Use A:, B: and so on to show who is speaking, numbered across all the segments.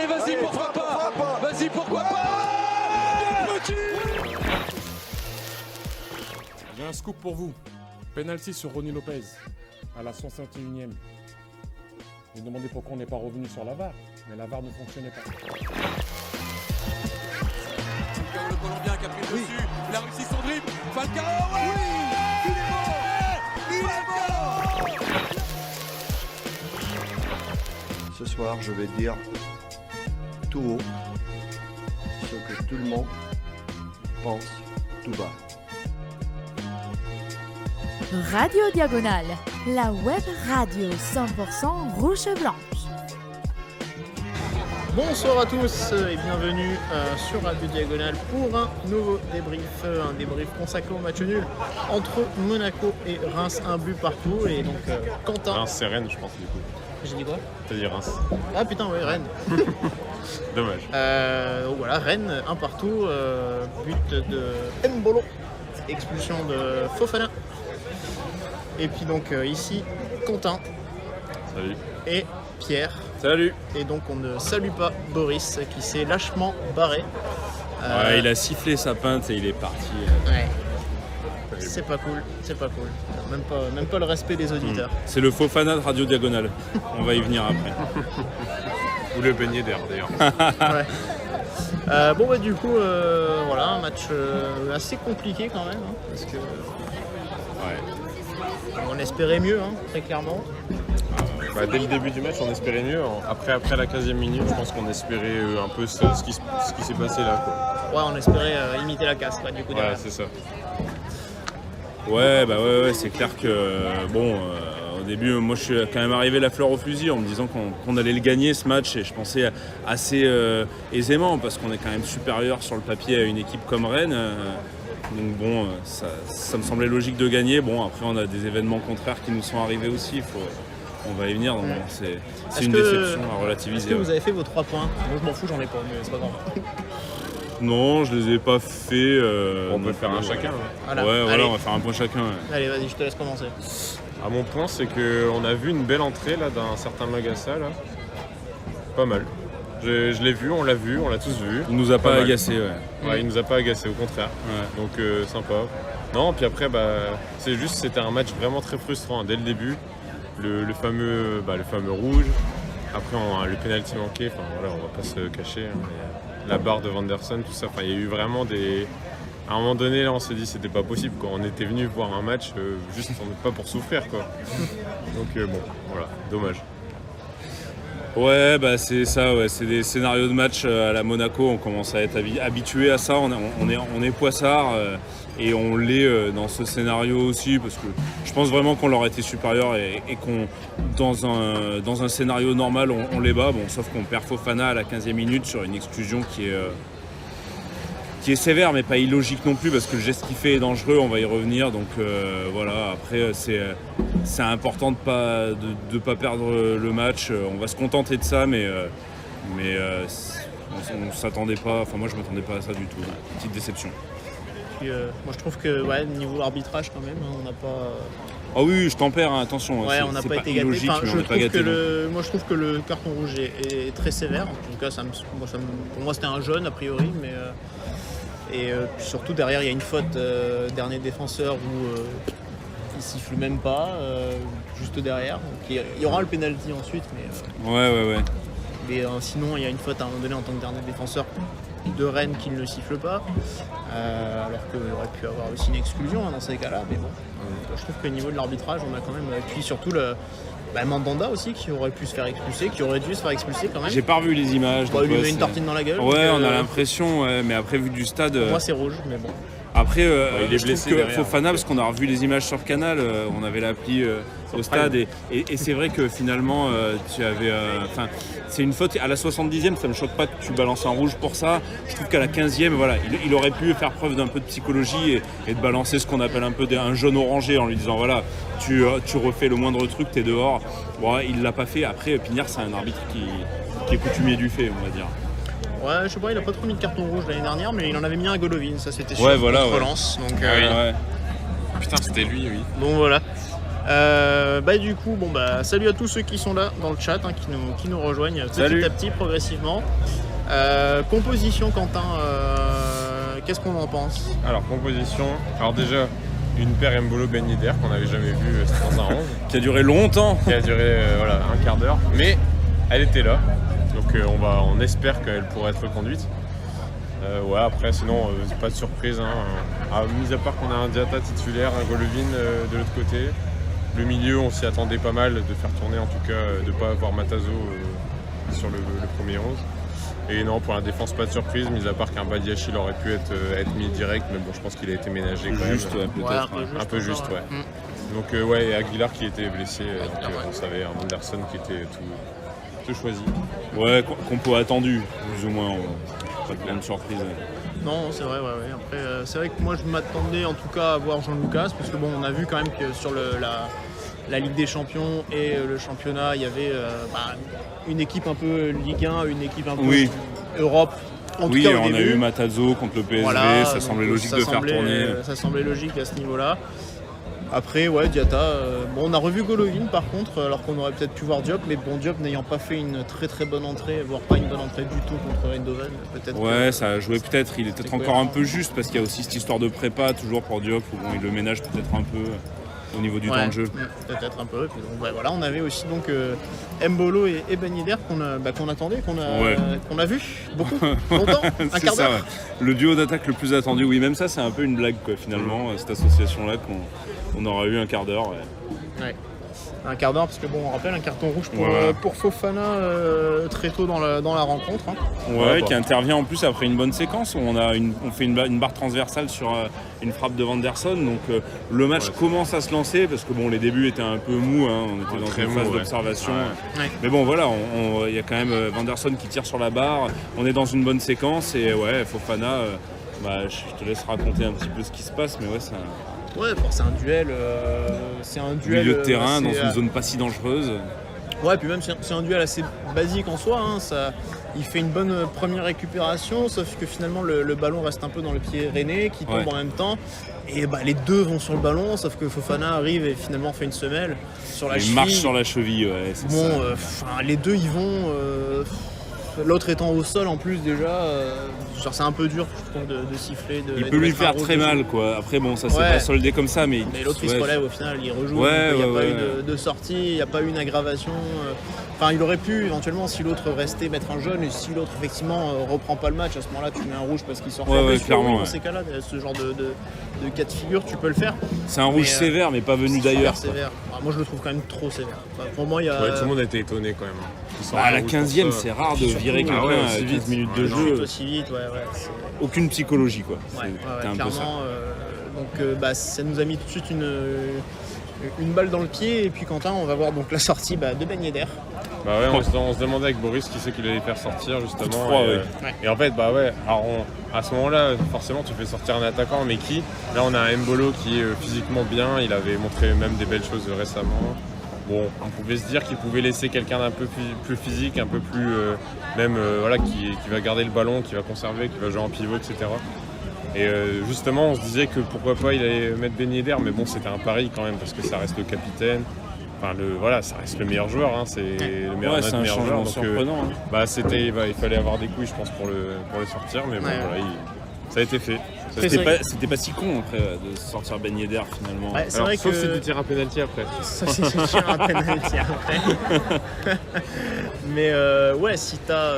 A: Allez, vas-y, pourquoi pas. Vas-y, pourquoi pas. Petit.
B: J'ai un scoop pour vous. Penalty sur Ronny Lopez à la 151e. Vous vous demandez pourquoi on n'est pas revenu sur la VAR, mais la VAR ne fonctionnait pas.
A: Le Colombien qui a pris le dessus, il a réussi son dribble. Falcao, il est mort.
C: Ce soir, je vais dire tout haut ce que tout le monde pense tout bas.
D: Radio Diagonale, la web radio 100% rouge et blanche.
E: Bonsoir à tous et bienvenue sur Radio Diagonale pour un nouveau débrief, un débrief consacré au match nul entre Monaco et Reims, un but partout. Et donc Quentin.
F: Reims, c'est Rennes, je pense, du coup.
E: J'ai dit quoi?
F: T'as dit Reims.
E: Ah putain, oui, Rennes.
F: Dommage.
E: Donc voilà, Rennes, un partout, but de Mbolo, expulsion de Fofana. Et puis donc ici, Quentin.
F: Salut.
E: Et Pierre.
F: Salut.
E: Et donc on ne salue pas Boris qui s'est lâchement barré.
G: Ouais, il a sifflé sa pinte et il est parti.
E: Ouais. C'est pas cool, c'est pas cool. Même pas le respect des auditeurs.
G: C'est le Fofana de Radio Diagonale. On va y venir après.
F: Ou le beignet d'air d'ailleurs.
E: Ouais. Bon bah du coup voilà, un match assez compliqué quand même, hein, parce que on espérait mieux, hein, très clairement.
F: Dès le début du match, on espérait mieux. Après la 15e minute, je pense qu'on espérait un peu ce qui s'est passé là, quoi.
E: Ouais, on espérait imiter la casse, quoi, du coup.
F: Ouais,
E: derrière.
F: c'est ça.
G: Ouais, c'est clair que au début, moi je suis quand même arrivé la fleur au fusil en me disant qu'on allait le gagner ce match, et je pensais assez aisément parce qu'on est quand même supérieur sur le papier à une équipe comme Rennes. Donc bon, ça me semblait logique de gagner. Bon, après on a des événements contraires qui nous sont arrivés aussi. On va y venir, donc c'est une déception à relativiser.
E: Est-ce que vous avez fait vos 3 points? Moi je m'en fous, j'en ai pas, mais c'est pas grave.
G: Non, je les ai pas fait.
F: On peut faire un chacun. Hein.
E: Voilà.
G: Ouais,
E: Allez.
G: voilà, on va faire un point chacun. Ouais.
E: Allez, vas-y, je te laisse commencer.
F: À mon point, c'est qu'on a vu une belle entrée là d'un certain Magassa là. Pas mal. Je l'ai vu, on l'a tous vu.
G: Il nous a pas
F: mal.
G: agacé, ouais.
F: Ouais, il nous a pas agacé, au contraire.
G: Ouais.
F: Donc sympa. Non, puis après, c'était un match vraiment très frustrant, hein, dès le début. Le fameux rouge. Après, le penalty manqué. Enfin voilà, on va pas se cacher. Hein, mais, la barre de Vanderson, tout ça. Enfin, il y a eu vraiment des. À un moment donné, là, on s'est dit c'était pas possible, quoi. On était venu voir un match juste pas pour souffrir, quoi. Donc bon, voilà, dommage.
G: Ouais, c'est ça, ouais. C'est des scénarios de match à la Monaco, on commence à être habitué à ça, on est poissard et on l'est dans ce scénario aussi, parce que je pense vraiment qu'on leur était supérieur et qu'on, dans un scénario normal, on les bat, bon, sauf qu'on perd Fofana à la 15e minute sur une exclusion qui est sévère mais pas illogique non plus, parce que le geste qu'il fait est dangereux, on va y revenir, donc voilà, après c'est important de pas perdre le match, on va se contenter de ça, mais on s'attendait pas, enfin moi je m'attendais pas à ça du tout, ouais. Petite déception.
E: Puis, moi je trouve que niveau arbitrage quand même, on n'a pas.
G: Ah oui, je tempère, hein, attention,
E: Ouais, on n'a pas été gâtés.
G: illogique,
E: Enfin,
G: mais on n'est pas gâté.
E: moi je trouve que le carton rouge est très sévère. En tout cas, pour moi c'était un jaune a priori, mais puis surtout derrière il y a une faute dernier défenseur où il siffle même pas, juste derrière. Donc, il y aura le penalty ensuite, mais
G: Ouais.
E: mais sinon il y a une faute à un moment donné en tant que dernier défenseur de Rennes qui ne le siffle pas, alors qu'il aurait pu avoir aussi une exclusion dans ces cas-là, mais bon, je trouve qu'au niveau de l'arbitrage on a quand même, puis surtout Mandanda aussi qui aurait pu se faire expulser, qui aurait dû se faire expulser quand même.
G: J'ai pas revu les images.
E: Il lui met une tartine dans la gueule.
G: Ouais,
E: donc,
G: on a l'impression, ouais, mais après vu du stade...
E: Pour moi c'est rouge, mais bon.
G: Après,
F: il est
G: je
F: blessé
G: trouve que
F: derrière.
G: Fofana, parce qu'on a revu les images sur Canal, on avait l'appli au stade, et c'est vrai que finalement, tu avais... c'est une faute, à la 70e, ça me choque pas que tu balances un rouge pour ça. Je trouve qu'à la 15e, voilà, il aurait pu faire preuve d'un peu de psychologie et de balancer ce qu'on appelle un peu un jaune orangé, en lui disant, voilà, tu refais le moindre truc, t'es dehors. Bon, il l'a pas fait. Après, Pignard, c'est un arbitre qui est coutumier du fait, on va dire.
E: Ouais, je sais pas, il a pas trop mis de carton rouge l'année dernière, mais il en avait mis un à Golovin, ça c'était sûr.
G: Ouais, voilà,
E: contre
G: ouais.
E: Lens, donc
G: Ouais.
F: Putain, c'était lui, oui.
E: bon voilà. Du coup, salut à tous ceux qui sont là dans le chat, qui nous rejoignent
G: Salut.
E: petit à petit, progressivement. Composition, Quentin, qu'est-ce qu'on en pense?
F: Alors, composition. Alors, déjà, une paire Mbolo Ben Yedder qu'on n'avait jamais vue dans un 11,
G: Qui a duré longtemps.
F: qui a duré un quart d'heure. Mais elle était là. Donc, on espère qu'elle pourra être reconduite. Après, sinon, c'est pas de surprise. Mis à part qu'on a un Diatta titulaire, un Golovin de l'autre côté. Le milieu, on s'y attendait pas mal de faire tourner, en tout cas, de ne pas avoir Matazo sur le premier 11. Et non, pour la défense, pas de surprise, mis à part qu'un Badiachil aurait pu être mis direct, mais bon, je pense qu'il a été ménagé quand
G: Juste,
F: même.
G: peut-être.
E: Un peu juste,
F: ouais. Donc, et Aguilar qui était blessé, donc on savait, un Anderson qui était tout choisi.
G: Ouais, compo attendu, plus ou moins. Pas de grande surprise.
E: Non, c'est vrai, ouais. Après, c'est vrai que moi, je m'attendais en tout cas à voir Jean-Lucas, parce que on a vu quand même que sur la Ligue des Champions et le championnat, il y avait une équipe un peu Ligue 1, une équipe un peu Europe. En tout cas, au
G: on
E: début.
G: a eu Matazo contre le PSG, ça semblait logique de faire tourner.
E: Ça semblait logique à ce niveau-là. Après, Diatta. On a revu Golovin par contre, alors qu'on aurait peut-être pu voir Diop, mais Diop n'ayant pas fait une très très bonne entrée, voire pas une bonne entrée du tout contre Eindhoven, peut-être.
G: Ouais, ça a joué peut-être. Il est peut-être encore un peu juste parce qu'il y a aussi cette histoire de prépa toujours pour Diop où il le ménage peut-être un peu au niveau du temps de jeu.
E: Peut-être un peu. Puis on avait aussi donc Mbolo et Ben Yedder qu'on attendait, qu'on a vu beaucoup, longtemps, un quart d'heure.
G: Ouais. Le duo d'attaque le plus attendu, oui, même ça c'est un peu une blague quoi finalement, cette association-là qu'on aura eu un quart d'heure.
E: Ouais. Un quart d'heure parce que on rappelle un carton rouge pour Fofana très tôt dans la rencontre.
G: Qui intervient en plus après une bonne séquence où on fait une barre transversale sur une frappe de Vanderson, donc le match commence à se lancer parce que les débuts étaient un peu mous, on était dans une phase d'observation.
E: Ouais.
G: Mais il y a quand même Vanderson qui tire sur la barre, on est dans une bonne séquence et Fofana, je te laisse raconter un petit peu ce qui se passe, mais ça.
E: C'est un duel.
G: Milieu de terrain, dans une zone pas si dangereuse.
E: Ouais, puis même c'est un duel assez basique en soi. Il fait une bonne première récupération, sauf que finalement le ballon reste un peu dans le pied rennais qui tombe en même temps. Et les deux vont sur le ballon, sauf que Fofana arrive et finalement fait une semelle sur la cheville.
G: Il marche sur la cheville, c'est ça.
E: Les deux y vont. L'autre étant au sol en plus déjà, c'est un peu dur je trouve de siffler.
G: Il peut lui faire très mal quoi. Après ça s'est pas soldé comme ça mais
E: l'autre il se relève au final, il rejoue, il n'y a pas eu de sortie, il n'y a pas eu une aggravation. Il aurait pu éventuellement si l'autre restait mettre un jaune et si l'autre effectivement reprend pas le match, à ce moment-là tu mets un rouge parce qu'il sort
G: clairement.
E: Dans ces cas-là, ce genre de cas de figure tu peux le faire.
G: C'est un rouge sévère mais pas venu d'ailleurs.
E: Sévère. Moi je le trouve quand même trop sévère. Pour moi il y a...
F: tout le monde a été étonné quand même.
G: La 15e c'est rare de virer quelqu'un à 15 minutes de jeu.
E: Aussi vite,
G: aucune psychologie quoi.
E: C'était un peu ça. Ça nous a mis tout de suite une balle dans le pied et puis Quentin on va voir donc la sortie de Ben Yedder.
F: On se demandait avec Boris qui c'est qu'il allait faire sortir justement. Et en fait alors à ce moment-là forcément tu fais sortir un attaquant mais qui? Là on a un Mbolo qui est physiquement bien, il avait montré même des belles choses récemment. On pouvait se dire qu'il pouvait laisser quelqu'un d'un peu plus physique, un peu plus qui va garder le ballon, qui va conserver, qui va jouer en pivot, etc. Et justement, on se disait que pourquoi pas il allait mettre Ben Yedder, mais c'était un pari quand même parce que ça reste le capitaine. Ça reste le meilleur joueur, c'est le meilleur joueur. Donc
G: surprenant.
F: il fallait avoir des couilles, je pense, pour le sortir, mais ça a été fait.
G: C'était pas si con après de sortir Ben Yedder finalement.
E: C'est vrai
F: sauf si tu tires un penalty après.
E: Sauf si tu tires un penalty après. Mais si t'as...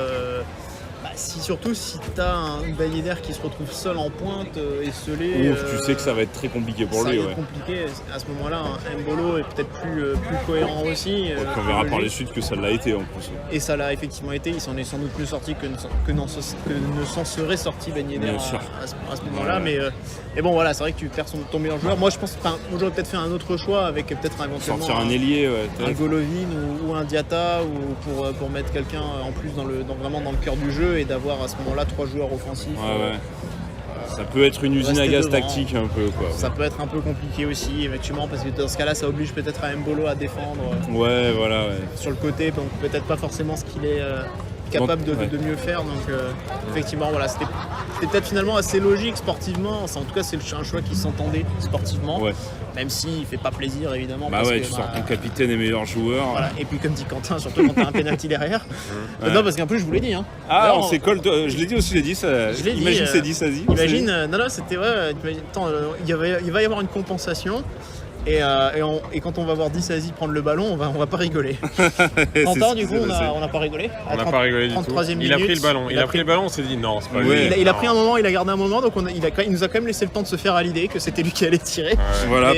E: surtout si t'as un Ben Yedder qui se retrouve seul en pointe, esselé...
G: tu sais que ça va être très compliqué pour lui.
E: Ça va être compliqué. À ce moment-là, un Mbolo est peut-être plus cohérent aussi.
G: On verra par les suites que ça l'a été en plus.
E: Et ça l'a effectivement été. Il s'en est sans doute plus sorti que ne s'en serait sorti Ben Yedder à ce moment-là. Mais c'est vrai que tu perds ton meilleur joueur. Moi, je pense que j'aurais peut-être fait un autre choix avec peut-être éventuellement
G: sortir un ailier,
E: un Golovin ou un Diatta ou pour mettre quelqu'un en plus vraiment dans le cœur du jeu et d'avoir à ce moment-là 3 joueurs offensifs.
G: Ça peut être une usine à gaz tactique un peu quoi.
E: Ça peut être un peu compliqué aussi effectivement parce que dans ce cas-là ça oblige peut-être à Mbolo à défendre.
G: Sur
E: le côté, donc peut-être pas forcément ce qu'il est capable de mieux faire. Donc effectivement, voilà, c'était peut-être finalement assez logique sportivement. Enfin, en tout cas, c'est un choix qui s'entendait sportivement, même s'il fait pas plaisir évidemment.
G: Bah
E: parce
G: ouais,
E: que,
G: tu sors ton capitaine et meilleur joueur.
E: Voilà. Et puis comme dit Quentin, surtout quand t'as un penalty derrière. Non, parce qu'en plus je vous l'ai dit. Hein.
G: Ah,
E: D'ailleurs,
G: on s'école. Je l'ai dit aussi, ça.
E: Je l'ai dit,
G: Imagine c'est dit, ça dit.
E: Imagine, non, c'était attends, il va y avoir une compensation. Et quand on va voir Disasi prendre le ballon, on va pas rigoler. Quentin, du coup, on n'a pas rigolé.
F: On n'a pas rigolé du tout. Il a pris le ballon. Il a pris le ballon, on s'est dit non, c'est pas lui.
E: Il a pris un moment, il a gardé un moment, donc il nous a quand même laissé le temps de se faire à l'idée que c'était lui qui allait tirer.
G: Voilà,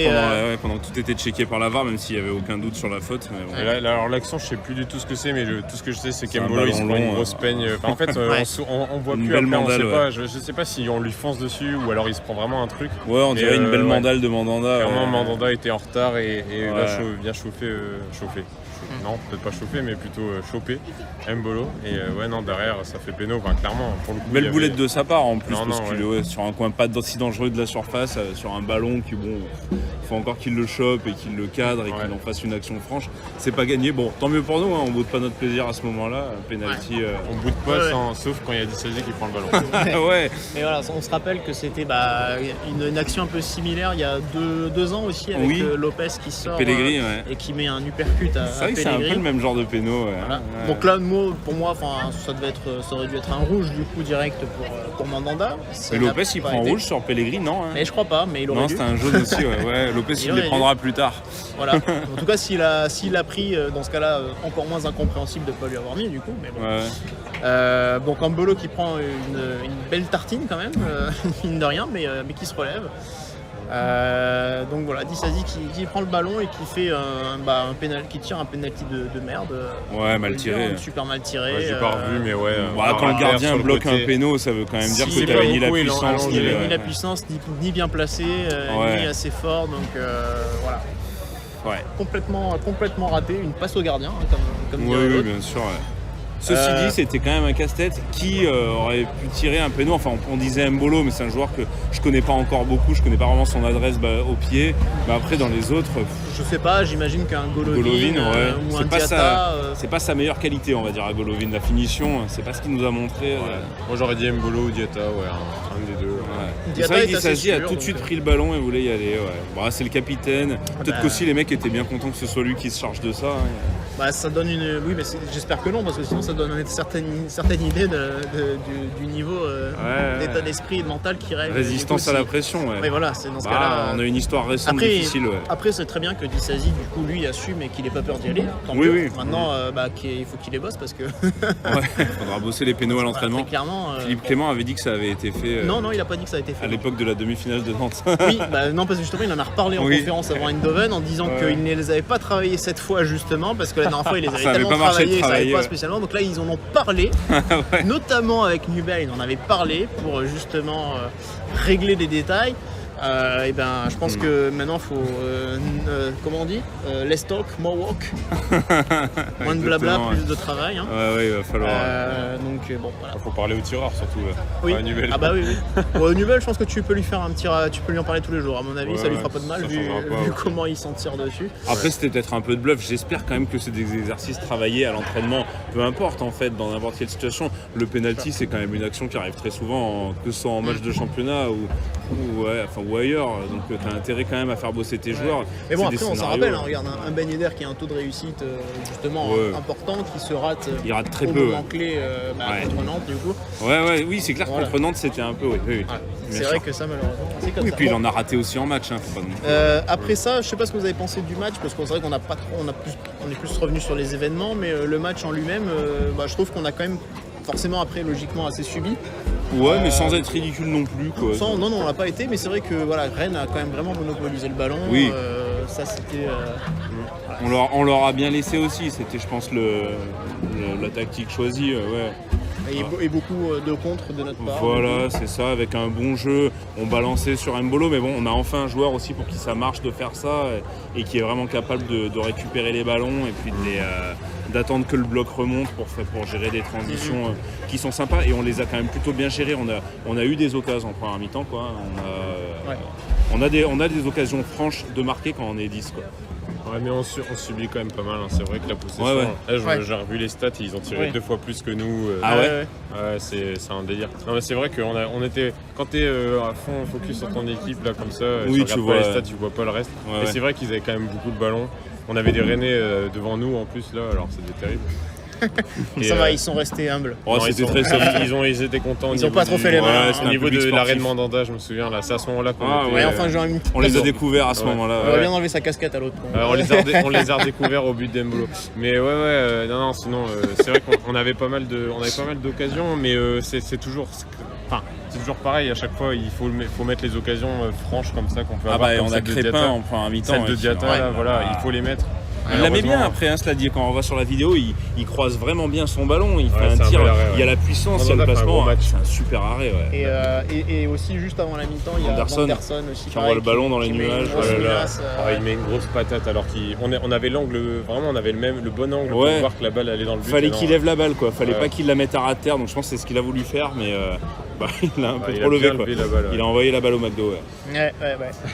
G: pendant que tout était checké par la VAR, même s'il n'y avait aucun doute sur la faute. Mais bon.
F: Alors l'action, je sais plus du tout ce que c'est, mais tout ce que je sais, c'est qu'Embolo il se prend une grosse peigne. En fait, on voit plus après, on sait pas. Je sais pas si on lui fonce dessus ou alors il se prend vraiment un truc.
G: Ouais, on dirait une belle mandale de Mandanda.
F: Clairement, Mandanda était en retard et là, bien chauffé. Non, peut-être pas chauffé, mais plutôt chopé. Mbolo. Et non, derrière, ça fait péno. Enfin, clairement, pour le coup.
G: Belle boulette de sa part en plus, parce qu'il est sur un coin pas si dangereux de la surface, sur un ballon qui, bon, faut encore qu'il le chope et qu'il le cadre et qu'il en fasse une action franche. C'est pas gagné. Bon, tant mieux pour nous, hein, on boude pas notre plaisir à ce moment-là. Penalty.
F: On boude pas, sauf quand il y a Disasi qui prend le ballon.
E: Ouais. Mais voilà, on se rappelle que c'était une action un peu similaire il y a deux ans aussi avec Lopez qui sort et qui met un uppercut à
G: c'est un peu le même genre de péno.
E: Voilà. Donc là, pour moi, ça aurait dû être un rouge du coup direct pour Mandanda.
G: Mais Lopez il prend rouge sur Pellegrini, non
E: Mais je crois pas, mais il aurait dû.
G: Non, c'était un jaune aussi, ouais. Lopez il les prendra plus tard.
E: Voilà. En tout cas, s'il a pris, dans ce cas-là, encore moins incompréhensible de ne pas lui avoir mis du coup. Mais bon. Donc Mbolo qui prend une belle tartine quand même, mine de rien, mais qui se relève. Donc voilà, Disasi qui prend le ballon et qui fait qui tire un penalty de merde.
G: Ouais, mal tiré.
E: Super mal tiré.
F: J'ai pas revu, mais
G: quand le gardien bloque un péno, ça veut quand même dire que t'avais ni la puissance,
E: ni la puissance, ni bien placé, ni assez fort. Donc voilà.
G: Ouais.
E: Complètement raté. Une passe au gardien, comme dirait
G: oui,
E: l'autre.
G: bien sûr. Ouais. Ceci dit, c'était quand même un casse-tête qui aurait pu tirer un péno. Enfin, on disait Mbolo, mais c'est un joueur que je connais pas encore beaucoup. Je connais pas vraiment son adresse au pied. Mais après, dans les autres,
E: je sais pas. J'imagine qu'un Golovin ou un Diatta,
G: c'est pas sa meilleure qualité, on va dire, à Golovin. La finition, c'est pas ce qu'il nous a montré.
F: Moi, j'aurais dit Mbolo ou Diatta, un des deux.
G: C'est vrai que Disasi a tout de suite pris le ballon et voulait y aller. C'est le capitaine. Peut-être qu'aussi les mecs étaient bien contents que ce soit lui qui se charge de ça.
E: Ça donne oui, mais j'espère que non, parce que sinon ça donne une certaine idée du niveau d'état d'esprit et de mental qui règle.
G: Résistance à la pression,
E: Oui, voilà, c'est dans ce cas-là.
G: On a une histoire récente difficile.
E: Après, c'est très bien que Disasi, du coup, lui assume et qu'il n'ait pas peur d'y aller.
G: Oui.
E: Maintenant, il faut qu'il les bosse parce que.
G: Il faudra bosser les pénaux à l'entraînement.
E: Clairement.
G: Philippe Clément avait dit que ça avait été fait.
E: Non, il a pas dit que ça a été fait.
G: À l'époque de la demi-finale de Nantes.
E: Oui, non, parce que justement, il en a reparlé en conférence avant Eindhoven en disant qu'il ne les avait pas travaillés cette fois, justement, parce que la dernière fois, il les avait tellement travaillés, ça n'avait pas spécialement. Donc là, ils en ont parlé, notamment avec Nubel, ils en avaient parlé pour justement régler des détails. Je pense que maintenant il faut comment on dit less talk, more walk. Moins de blabla, plus de travail. Hein.
G: Il va falloir.
E: Donc bon, voilà.
F: Faut parler au tireur surtout.
E: Oui. Nubel. Nubel, je pense que tu peux lui faire tu peux lui en parler tous les jours. À mon avis, ça lui fera pas de mal vu comment il s'en tire dessus.
G: Après, c'était peut-être un peu de bluff. J'espère quand même que c'est des exercices travaillés à l'entraînement. Peu importe en fait, dans n'importe quelle situation. Le penalty, c'est quand même une action qui arrive très souvent, que ce soit en match de championnat ou ailleurs, donc tu as intérêt quand même à faire bosser tes joueurs.
E: Mais bon, après on s'en rappelle, regarde un Ben Yedder qui a un taux de réussite justement important, qui se rate,
G: il rate très peu
E: clé contre Nantes du coup.
G: Oui, c'est clair que contre Nantes c'était un peu
E: c'est vrai que ça malheureusement c'est comme ça.
G: Et puis il en a raté aussi en match, faut pas
E: après ça, je sais pas ce que vous avez pensé du match, parce que c'est vrai qu'on est plus revenu sur les événements, mais le match en lui-même, je trouve qu'on a quand même forcément après logiquement assez subi.
G: Mais sans être ridicule non plus.
E: Non, on l'a pas été, mais c'est vrai que Rennes a quand même vraiment monopolisé le ballon.
G: Oui.
E: Ça c'était.
G: On leur a bien laissé aussi, c'était je pense la tactique choisie.
E: Et beaucoup de contre de notre part.
G: Voilà, c'est ça, avec un bon jeu, on balançait sur Mbolo, mais bon, on a enfin un joueur aussi pour qui ça marche de faire ça et qui est vraiment capable de récupérer les ballons et puis d'attendre que le bloc remonte pour gérer des transitions qui sont sympas, et on les a quand même plutôt bien gérées. On a eu des occasions en première mi-temps, quoi. On a des occasions franches de marquer quand on est 10, quoi.
F: Ouais, mais on subit quand même pas mal. C'est vrai que la possession.
G: Ouais.
F: Là, j'ai revu les stats, ils ont tiré 2 fois plus que nous.
G: Ah ouais.
F: Ouais, c'est un délire. Non, mais c'est vrai qu'on était. Quand t'es à fond focus sur ton équipe, là, comme ça,
G: Oui,
F: tu regardes pas les stats, tu vois pas le reste.
G: Ouais,
F: Et c'est vrai qu'ils avaient quand même beaucoup de ballons. On avait des Rennais devant nous en plus, là, alors c'était terrible.
E: Ça va, ils sont restés humbles.
G: Oh,
F: Non,
G: c'était
F: ils
G: très soft.
F: Ils étaient contents.
E: Ils ont pas trop fait les malins.
F: Au niveau de
G: sportif.
F: l'arène Mandanda, je me souviens, là, c'est à ce moment-là qu'on était.
E: Ouais, enfin, j'ai une
G: On les a découverts à ce
F: Ouais.
G: moment-là.
E: On aurait bien enlevé sa casquette à l'autre.
F: On les a redécouverts au but d'Embolo. Mais non, sinon, c'est vrai qu'on avait pas mal d'occasions, mais c'est toujours pareil. À chaque fois, il faut mettre les occasions franches comme ça qu'on peut avoir. Comme
G: On a
F: celle de
G: Crépin
F: Diatta.
G: en première mi-temps.
F: Celle de Diatta, là, voilà, il faut les mettre.
G: Il la met bien
F: Malheureusement,
G: après, cela dit, quand on voit sur la vidéo, il croise vraiment bien son ballon, il fait un
F: c'est un
G: tir,
F: bel arrêt,
G: il y a la puissance, il y a le
F: Mandanda fait un
G: placement,
F: gros match.
G: c'est un super arrêt. Ouais.
E: Et aussi, juste avant la mi-temps, il y a
G: Anderson,
E: Anderson aussi.
G: qui envoie le ballon dans les nuages.
F: Oh là là.
E: Menace,
F: Il met une grosse patate alors qu'on avait l'angle, vraiment on avait le bon angle
G: Ouais.
F: pour voir que la balle allait dans le but.
G: Fallait
F: Et non.
G: qu'il lève la balle, quoi. Fallait
F: Ouais.
G: pas qu'il la mette à ras de terre, donc je pense que c'est ce qu'il a voulu faire, mais il a un peu
F: Il
G: trop
F: a bien
G: levé, quoi.
F: levé la balle, ouais.
G: Il a envoyé la balle au McDo, ouais.
E: Ouais.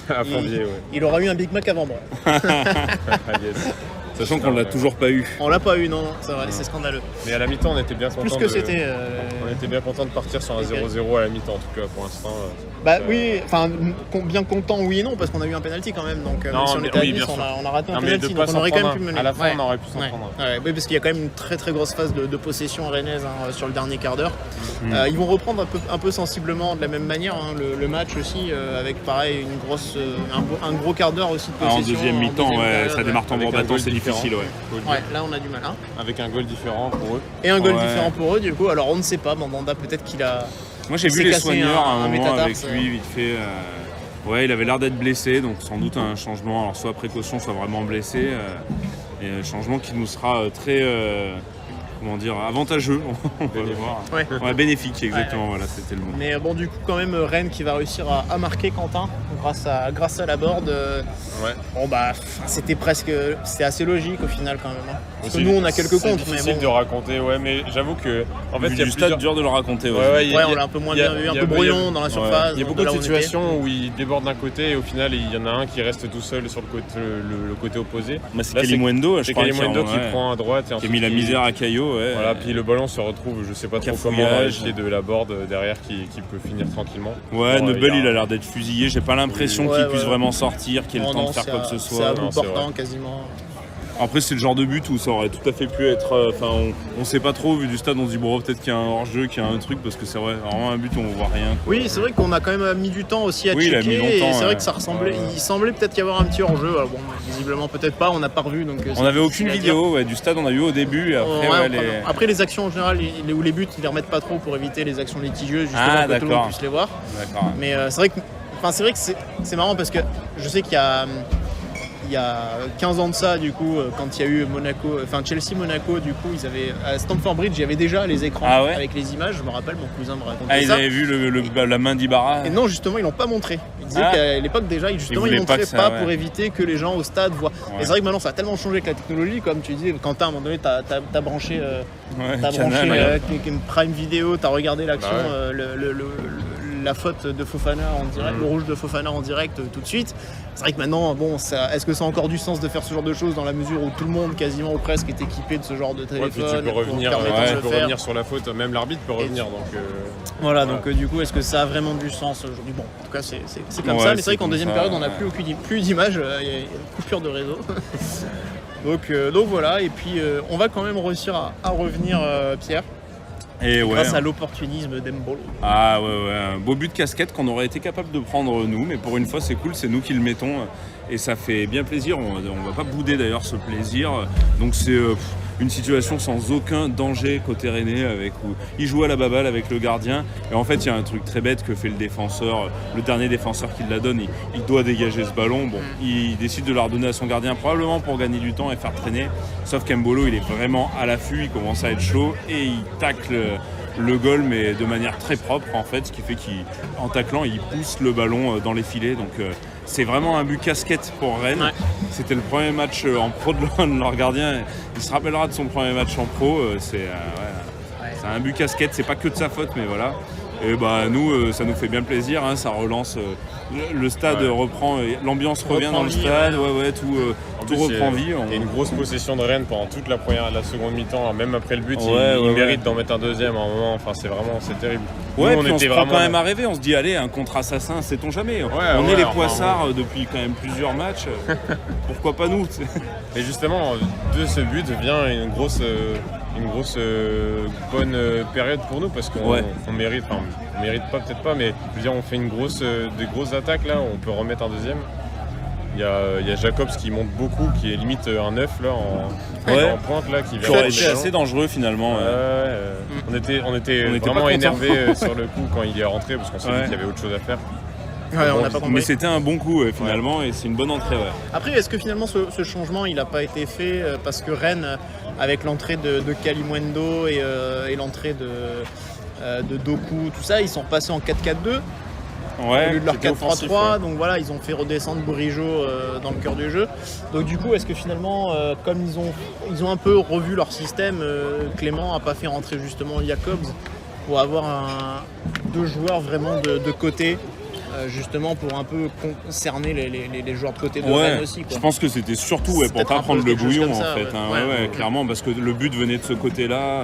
F: à fond pied, ouais.
E: Il aura eu un Big Mac avant moi.
F: Ah, yes.
G: Sachant qu'on l'a toujours pas eu.
E: On l'a pas eu, non, c'est vrai, c'est scandaleux.
F: Mais à la mi-temps, on était bien
E: Plus
F: content.
E: que c'était.
F: On était bien content de partir sur un 0-0 à la mi-temps, en tout cas pour l'instant.
E: Bah oui, enfin bien content oui et non parce qu'on a eu un penalty quand même, donc même si on était à 10,
F: bien sûr.
E: on a raté un
F: Non, mais de
E: penalty,
F: pas
E: donc on aurait
F: s'en
E: quand même
F: prendre
E: pu mener.
F: à la fin,
E: Ouais.
F: on aurait pu s'en prendre.
E: Oui, parce qu'il y a quand même une très très grosse phase de possession rennaise sur le dernier quart d'heure. Ils vont reprendre un peu sensiblement de la même manière le match aussi, avec pareil un gros quart d'heure aussi de
G: En
E: possession.
G: deuxième mi-temps,
E: deuxième
G: ouais,
E: période,
G: ça démarre tambour
F: Avec un
G: battant,
F: goal
G: c'est
F: différent.
G: difficile, ouais.
E: Ouais, là on a du mal. Hein.
F: Avec un goal différent pour eux.
E: Et un goal
G: Ouais.
E: différent pour eux du coup. Alors on ne sait pas, Mandanda peut-être qu'il a.
G: Moi j'ai
E: Il
G: vu
E: s'est
G: les
E: cassé
G: soigneurs à un moment
E: métatarse,
G: avec lui, vite fait. Ouais, il avait l'air d'être blessé, donc sans doute un changement, alors soit précaution, soit vraiment blessé. Et un changement qui nous sera très avantageux, on va le voir.
E: Ouais.
G: Bénéfique, exactement, voilà, c'était le mot.
E: Mais bon, du coup, quand même, Rennes qui va réussir à marquer Quentin grâce à la board.
F: Ouais.
E: Bon, bah, c'était assez logique au final quand même. Hein. Parce que
F: C'est-
E: nous, on a quelques comptes,
F: C'est
E: mais
F: difficile
E: bon.
F: de raconter, ouais, mais j'avoue que. En fait,
G: Vu
F: il y a
G: du stade,
F: plusieurs.
G: dur de le raconter. Ouais.
F: Ouais, il y a-
E: Ouais, on l'a un peu moins
F: il y a-
E: bien vu, un
F: il y a-
E: peu brouillon dans la surface.
F: Il y a beaucoup
E: de là
F: de
E: où on était.
F: situations où il déborde d'un côté et au final il y en a un qui reste tout seul sur le côté opposé.
G: Moi, c'est
F: Là,
G: Kalimundo, je
F: C'est
G: crois,
F: Kalimundo qui
G: ouais,
F: prend à droite et
G: qui a
F: ensuite
G: mis la
F: qui-
G: misère à Caillot. Ouais.
F: Voilà, puis le ballon se retrouve, je sais pas trop comment, dans les
G: Cafouillage.
F: pieds de la board derrière qui peut finir tranquillement.
G: Ouais,
F: Bon,
G: Nebel, il a l'air d'être fusillé. J'ai pas l'impression
E: Ouais,
G: qu'il puisse
E: ouais.
G: vraiment sortir, qu'il ait le temps de faire quoi que ce
E: C'est
G: soit.
E: à
F: non,
E: bout
F: c'est
E: portant
F: vrai.
E: quasiment.
G: Après, c'est le genre de but où ça aurait tout à fait pu être. Enfin, on sait pas trop, vu du stade, on se dit bon, peut-être qu'il y a un hors-jeu, qu'il y a un truc, parce que c'est vrai, vraiment un but où on voit rien.
E: Oui, c'est vrai qu'on a quand même mis du temps aussi à
G: Oui, il a
E: checker.
G: mis longtemps,
E: Et c'est vrai
G: ouais.
E: que ça ressemblait.
F: Ouais.
E: Il semblait peut-être y avoir un petit hors-jeu. Alors bon, visiblement peut-être pas. On n'a pas revu. Donc
G: On n'avait aucune vidéo du stade, on a vu au début, et après,
E: Après les actions en général, ou les buts, ils les remettent pas trop pour éviter les actions litigieuses, justement
G: Ah,
E: que tout le monde
G: d'accord.
E: puisse les voir.
G: D'accord.
E: Mais c'est vrai que c'est marrant parce que je sais qu'il y a 15 ans de ça, du coup, quand il y a eu Chelsea-Monaco, du coup, ils avaient à Stamford Bridge, il y avait déjà les écrans
G: Ah ouais
E: avec les images. Je me rappelle, mon cousin me racontait
G: Ah, ils
E: ça.
G: avaient vu la main d'Ibarra.
E: Et non, justement, ils l'ont pas montré. Ils disaient
G: Ah.
E: qu'à l'époque déjà, ils
G: voulaient pas
E: montraient
G: que ça,
E: pas
G: ouais.
E: pour éviter que les gens au stade voient.
G: Ouais.
E: Et c'est vrai que maintenant, ça a tellement changé avec la technologie, comme tu disais, Quentin, à un moment donné, t'as branché.
G: Ouais,
E: T'as
G: Canal,
E: branché
G: ouais.
E: une Prime Vidéo, t'as regardé l'action,
F: Bah
E: la faute de Fofana en direct, le rouge de Fofana en direct tout de suite. C'est vrai que maintenant, bon, est-ce que ça a encore du sens de faire ce genre de choses dans la mesure où tout le monde, quasiment ou presque, est équipé de ce genre de
F: Ouais,
E: téléphone
F: puis tu peux
E: pour
F: revenir,
E: permettre de
F: tu
E: le
F: peux
E: faire.
F: revenir sur la faute, même l'arbitre peut revenir. Donc,
E: Voilà, donc du coup, est-ce que ça a vraiment du sens aujourd'hui? Bon, en tout cas, c'est comme
G: Ouais,
E: ça, mais c'est
G: c'est
E: vrai qu'en
G: comme
E: deuxième
G: ça,
E: période, on n'a
G: ouais.
E: plus d'images, il y a une coupure de réseau. donc voilà, et puis on va quand même réussir à revenir, Pierre,
G: Et ouais.
E: grâce à l'opportunisme d'Embolo.
G: Ah ouais, un beau but de casquette qu'on aurait été capable de prendre nous, mais pour une fois c'est cool, c'est nous qui le mettons et ça fait bien plaisir, on va pas bouder d'ailleurs ce plaisir, donc c'est une situation sans aucun danger côté rennais, où il joue à la baballe avec le gardien et en fait il y a un truc très bête que fait le défenseur, le dernier défenseur qui la donne, il doit dégager ce ballon, bon, il décide de la redonner à son gardien probablement pour gagner du temps et faire traîner, sauf qu'Embolo il est vraiment à l'affût, il commence à être chaud et il tacle le goal mais de manière très propre en fait, ce qui fait qu'en taclant il pousse le ballon dans les filets, donc c'est vraiment un but casquette pour Rennes.
E: Ouais.
G: C'était le premier match en pro de leur gardien, il se rappellera de son premier match en pro, c'est un but casquette, c'est pas que de sa faute mais voilà. Et nous, ça nous fait bien plaisir, hein, ça relance. Le stade reprend, l'ambiance revient dans le stade, tout reprend vie.
F: Il y a une grosse possession de Rennes pendant toute la seconde mi-temps, même après le but, il mérite d'en mettre un deuxième à un moment, enfin c'est terrible.
G: Ouais, puis on se prend quand même à rêver, on se dit allez, un contre assassin, sait-on jamais. On est les poissards depuis quand même plusieurs matchs, pourquoi pas nous.
F: Et justement, de ce but vient une grosse bonne période pour nous parce qu'on mérite, on mérite pas peut-être pas, mais je veux dire on fait des grosses attaques là, on peut remettre un deuxième. Il y a Jacobs qui monte beaucoup, qui est limite un 9 là en pointe là, qui
G: aurait été assez dangereux finalement.
F: On était vraiment énervés sur le coup quand il est rentré parce qu'on s'est dit qu'il y avait autre chose à faire.
G: Mais c'était un bon coup finalement et c'est une bonne entrée.
E: Après, est-ce que finalement ce changement il n'a pas été fait parce que Rennes, avec l'entrée de Kalimuendo et l'entrée de Doku, tout ça, ils sont passés en 4-4-2 au lieu de leur 4-3-3, donc voilà, ils ont fait redescendre Bourigeaud dans le cœur du jeu. Donc du coup, est-ce que finalement, comme ils ont un peu revu leur système, Clément n'a pas fait rentrer justement Jacobs pour avoir deux joueurs vraiment de côté, justement pour un peu concerner les joueurs de côté de Rennes aussi, quoi.
G: Je pense que c'était surtout pour pas prendre le bouillon en fait, clairement, parce que le but venait de ce côté-là,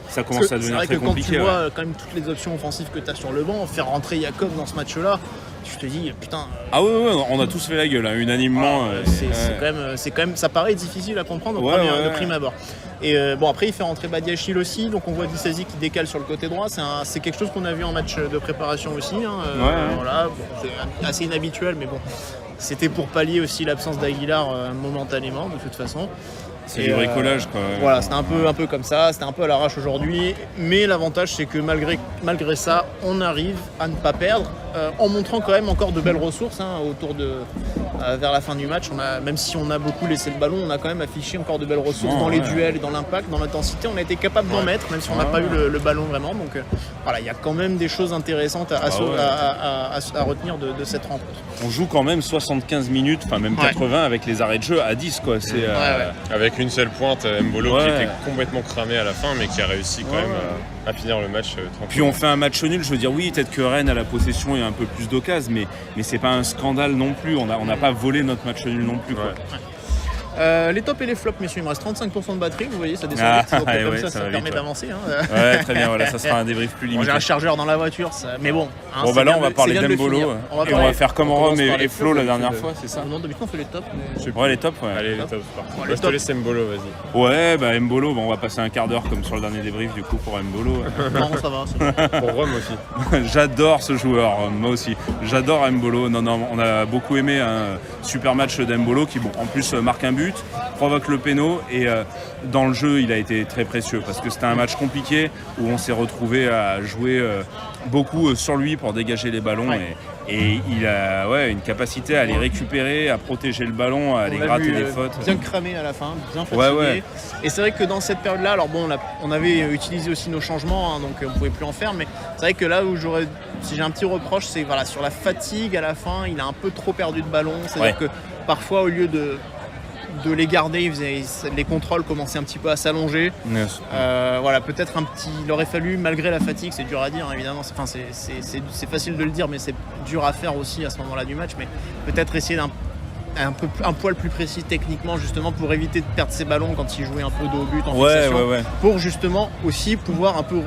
G: ça commence à devenir très compliqué.
E: C'est vrai que quand tu vois quand même toutes les options offensives que tu as sur le banc, faire rentrer Jacob dans ce match-là, tu te dis putain.
G: On a tous fait la gueule, unanimement.
E: C'est quand même, ça paraît difficile à comprendre de prime abord. Et après il fait rentrer Badiachil aussi, donc on voit Disasi qui décale sur le côté droit, c'est quelque chose qu'on a vu en match de préparation aussi. Voilà, c'est assez inhabituel, mais bon, c'était pour pallier aussi l'absence d'Aguilar momentanément de toute façon.
G: C'est du bricolage quoi.
E: Voilà, c'était un peu comme ça, c'était un peu à l'arrache aujourd'hui, mais l'avantage c'est que malgré ça, on arrive à ne pas perdre en montrant quand même encore de belles ressources autour vers la fin du match. Même si on a beaucoup laissé le ballon, on a quand même affiché encore de belles ressources dans les duels, dans l'impact, dans l'intensité. On a été capable d'en mettre, même si on n'a pas eu le ballon vraiment. Donc voilà, il y a quand même des choses intéressantes à retenir de cette rencontre.
G: On joue quand même 75 minutes, enfin même 80 avec les arrêts de jeu à 10 quoi. C'est,
F: Avec une seule pointe, Mbolo qui était complètement cramé à la fin, mais qui a réussi quand même à finir le match tranquille.
G: Puis on fait un match nul, je veux dire, oui, peut-être que Rennes a la possession et un peu plus d'occasion, mais c'est pas un scandale non plus. On n'a pas volé notre match nul non plus. Quoi.
E: Les tops et les flops, messieurs, il me reste 35% de batterie, vous voyez, ça descend vite, donc comme ça permet d'avancer.
G: Ouais, très bien, voilà, ça sera un débrief plus limité.
E: J'ai un chargeur dans la voiture, mais bon.
G: Là, on va parler d'Embolo, et on va faire comme Rome et Flo la dernière fois, c'est ça?
E: Non, d'habitude on fait les tops.
G: Les tops,
F: Allez, les tops, je te laisse Mbolo, vas-y.
G: Ouais, Mbolo, on va passer un quart d'heure comme sur le dernier débrief, du coup, pour Mbolo.
E: Non, ça va.
F: Pour Rome aussi.
G: J'adore ce joueur, moi aussi. J'adore Mbolo. Non, on a beaucoup aimé un super match d'Mbolo qui, en plus, marque un but, provoque le péno et dans le jeu il a été très précieux parce que c'était un match compliqué où on s'est retrouvé à jouer beaucoup sur lui pour dégager les ballons et il a une capacité à les récupérer, à protéger le ballon, à aller gratter des fautes.
E: Bien cramé à la fin, bien fatigué. Et c'est vrai que dans cette période-là, alors on avait utilisé aussi nos changements, donc on ne pouvait plus en faire, mais c'est vrai que là où si j'ai un petit reproche, c'est sur la fatigue à la fin, il a un peu trop perdu de ballon, c'est-à-dire que parfois au lieu de les garder, les contrôles commençaient un petit peu à s'allonger. Peut-être il aurait fallu, malgré la fatigue, c'est dur à dire évidemment, c'est facile de le dire, mais c'est dur à faire aussi à ce moment-là du match, mais peut-être essayer un poil plus précis techniquement justement pour éviter de perdre ses ballons quand il jouait un peu dos au but en fixation, pour justement aussi pouvoir un peu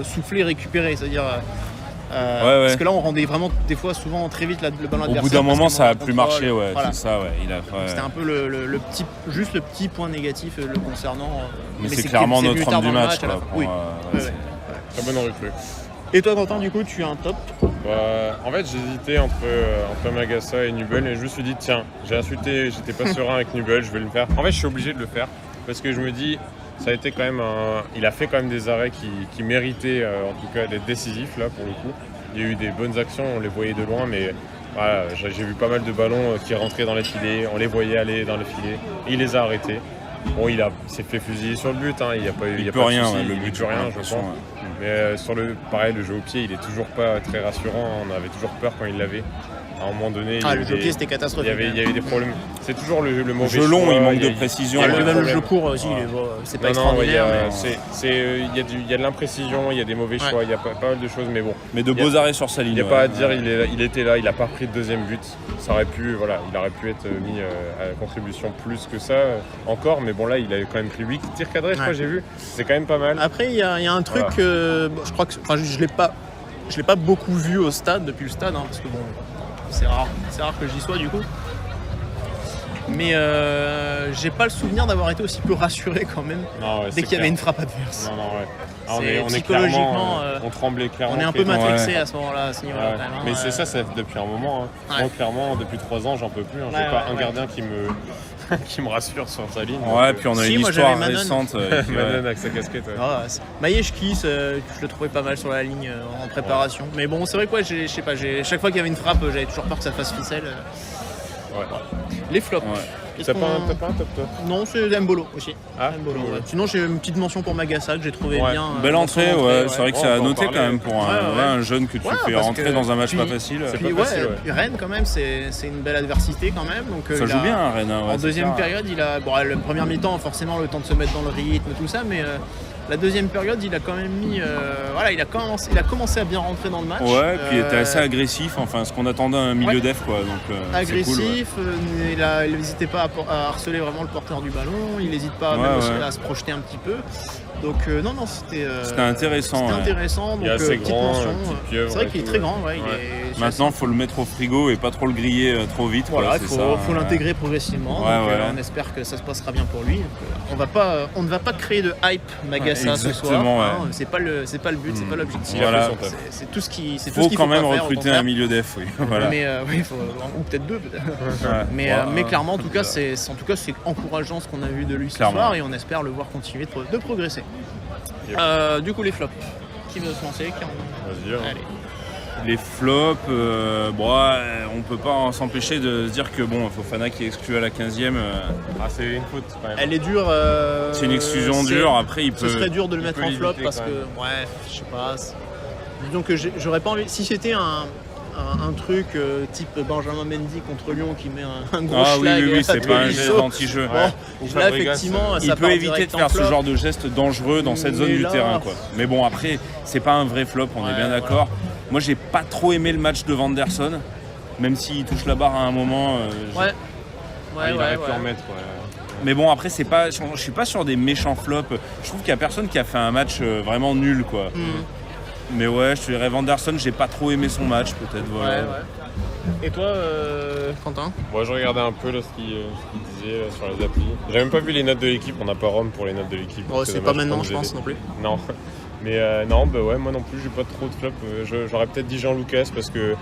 E: souffler, récupérer, c'est-à-dire parce que là on rendait vraiment des fois souvent très vite le ballon adversaire.
G: Au bout d'un moment ça a plus marché, c'est ça,
E: C'était un peu le petit point négatif le concernant.
G: Mais c'est clairement notre homme du match.
F: Très bonne recrue.
E: Et toi Quentin, du coup tu as un top?
F: En fait j'hésitais entre Magassa et Nubel et je me suis dit tiens, j'ai insulté, j'étais pas serein avec Nubel, je vais le faire. En fait je suis obligé de le faire parce que je me dis ça a été quand même il a fait quand même des arrêts qui méritaient en tout cas d'être décisifs là pour le coup. Il y a eu des bonnes actions, on les voyait de loin, mais voilà, j'ai vu pas mal de ballons qui rentraient dans les filets, on les voyait aller dans les filets, et il les a arrêtés. Bon, il s'est fait fusiller sur le but, il n'y a pas eu de souci, il ne peut rien, je pense. Mais sur le jeu au pied, il est toujours pas très rassurant, on avait toujours peur quand il l'avait. à un moment donné,
E: Le jockey c'était catastrophique.
F: il y avait des problèmes. C'est toujours le mauvais
G: Jeu long,
F: choix,
G: il manque de précision.
E: Même le
F: des
E: jeu court aussi, c'est pas
F: Non, il y
E: extraordinaire.
F: a de l'imprécision, il y a des mauvais choix, il y a pas mal de choses, mais bon.
G: Mais de beaux arrêts sur sa ligne.
F: Il n'y a pas à dire, il était là, il n'a pas pris de deuxième but. Ça aurait pu, il aurait pu être mis à contribution plus que ça encore, mais bon là, il a quand même pris 8 tirs cadrés, je crois, j'ai vu. C'est quand même pas mal.
E: Après, il y a un truc, je crois que, je l'ai pas beaucoup vu au stade, depuis le stade, parce que bon, c'est rare que j'y sois du coup. Mais j'ai pas le souvenir d'avoir été aussi peu rassuré quand même dès qu'il y avait une frappe adverse.
F: On est
E: psychologiquement,
F: clairement, on tremblait clairement.
E: On est un peu matrixé à ce moment-là, à ce niveau-là. Quand même,
F: mais c'est ça depuis un moment. Moi, clairement, depuis 3 ans, j'en peux plus. J'ai pas un gardien qui me rassure sur sa ligne.
G: Ouais, puis on a une histoire récente.
F: Manon avec sa casquette.
E: Maïechki, je le trouvais pas mal sur la ligne en préparation. Mais bon, c'est vrai que je sais pas, chaque fois qu'il y avait une frappe, j'avais toujours peur que ça fasse ficelle. Les flops.
F: T'as pas un top toi?
E: Non, c'est Mbolo aussi. Mbolo, Sinon, j'ai une petite mention pour Magassa que j'ai trouvé bien.
G: Belle entrée, c'est vrai que c'est à noter quand même pour un jeune que tu fais rentrer dans un match pas facile.
E: Puis Rennes quand même, c'est une belle adversité quand même. Donc,
G: ça joue bien Rennes.
E: En deuxième période, il a le première mi-temps forcément le temps de se mettre dans le rythme, tout ça, mais la deuxième période, il a quand même mis, il a commencé à bien rentrer dans le match.
G: Ouais, puis il était assez agressif, enfin ce qu'on attendait d'un milieu def quoi. Donc
E: agressif, il n'hésitait pas à harceler vraiment le porteur du ballon, il n'hésite pas à se projeter un petit peu. Donc c'était
G: intéressant.
E: C'était intéressant. Donc,
F: il est assez
E: petite
F: grand,
E: mention.
F: C'est
E: vrai qu'il est très grand.
G: Maintenant, il faut le mettre au frigo et pas trop le griller trop vite.
E: Voilà, il faut l'intégrer progressivement. On espère que ça se passera bien pour lui. Donc, on ne va pas créer de hype Magassa ce soir. C'est pas le but, c'est pas l'objectif.
G: Voilà.
E: C'est tout ce qu'il
G: faut quand même recruter un milieu def. Voilà.
E: Mais ou peut-être deux. Mais clairement, en tout cas, c'est encourageant ce qu'on a vu de lui ce soir et on espère le voir continuer de progresser. Du coup, les flops. Qui veut se lancer?
F: Vas-y.
E: Allez.
G: Les flops, on peut pas s'empêcher de se dire que Fofana qui est exclu à la 15e.
F: C'est une faute quand même.
E: Elle est dure.
G: C'est une exclusion dure. Après,
E: ce serait dur de le mettre en flop parce que, je sais pas. Disons que j'aurais pas envie. Si c'était un truc type Benjamin Mendy contre Lyon qui met un gros schlag.
G: Oui, c'est pas un geste d'anti-jeu.
E: Là, effectivement,
G: il peut éviter de faire ce genre de geste dangereux dans cette zone du terrain. Mais bon, après, c'est pas un vrai flop, on est bien d'accord. Moi, j'ai pas trop aimé le match de Vanderson, même s'il touche la barre à un moment.
F: Il aurait pu en mettre.
G: Mais bon, après, je suis pas sur des méchants flops. Je trouve qu'il y a personne qui a fait un match vraiment nul, quoi. Mais je te dirais Vanderson, j'ai pas trop aimé son match, peut-être.
E: Et toi, Quentin?
F: Moi, je regardais un peu ce qu'il disait sur les applis. J'ai même pas vu les notes de l'équipe, on n'a pas Rome pour les notes de l'équipe.
E: C'est pas maintenant, je pense, non plus.
F: Non. Mais moi non plus, j'ai pas trop de flop. J'aurais peut-être dit Jean Lucas parce que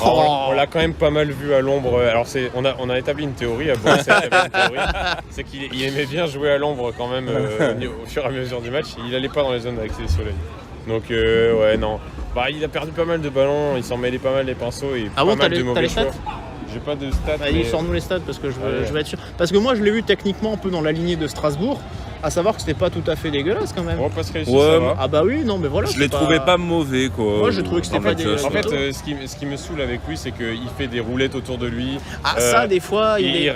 F: on l'a quand même pas mal vu à l'ombre. Alors on a établi une théorie, c'est qu'il aimait bien jouer à l'ombre quand même au fur et à mesure du match. Il allait pas dans les zones avec les soleils. Donc il a perdu pas mal de ballons, il s'en mêlait pas mal les pinceaux et pas mal de mauvais choix. J'ai pas de stats.
E: Sors-nous les stats parce que je vais être sûr. Parce que moi je l'ai vu techniquement un peu dans la lignée de Strasbourg. À savoir que c'était pas tout à fait dégueulasse quand même.
F: Parce que ça va.
E: Ah bah oui, non mais voilà.
G: Je les trouvais pas mauvais quoi.
E: Moi je trouvais que c'était pas dégueulasse.
F: En fait, ce qui me saoule avec lui, c'est qu'il fait des roulettes autour de lui.
E: Ça des fois
F: il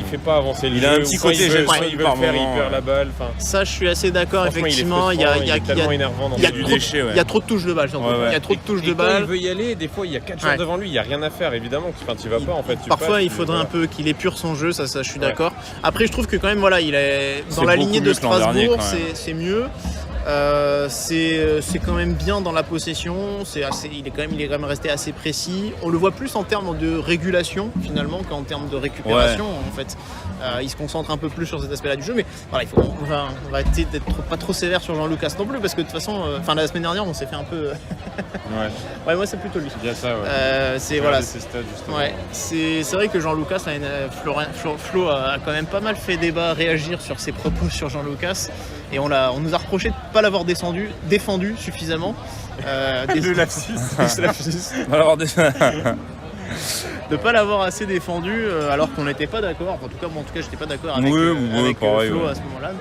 F: fait pas avancer le jeu.
G: Il a un petit côté
F: il veut le faire, il perd la balle.
E: Ça je suis assez d'accord effectivement. Il
F: est tellement énervant dans
G: du déchet.
E: Il y a trop de touches de balle. Il y a trop de touches de balle.
F: Il veut y aller, des fois il y a 4 joueurs devant lui, il y a rien à faire évidemment. Enfin tu vas pas en fait.
E: Parfois il faudrait un peu qu'il épure son jeu, ça je suis d'accord. Après je trouve que quand même il est dans la lignée de Strasbourg. C'est mieux. C'est quand même bien dans la possession. Il est quand même resté assez précis. On le voit plus en termes de régulation finalement qu'en termes de récupération. En fait, il se concentre un peu plus sur cet aspect-là du jeu. Mais voilà, on va essayer d'être pas trop sévère sur Jean Lucas non plus parce que de toute façon, la semaine dernière, on s'est fait un peu. Moi c'est plutôt lui.
F: C'est bien ça.
E: C'est vrai que Jean Lucas, Flo a quand même pas mal fait débat, réagir sur ses propos sur Jean Lucas. Et on nous a reproché de ne pas l'avoir défendu suffisamment.
F: Le lapsus.
E: De ne pas l'avoir assez défendu alors qu'on n'était pas d'accord. En tout cas, j'étais pas d'accord avec Flo à ce moment-là.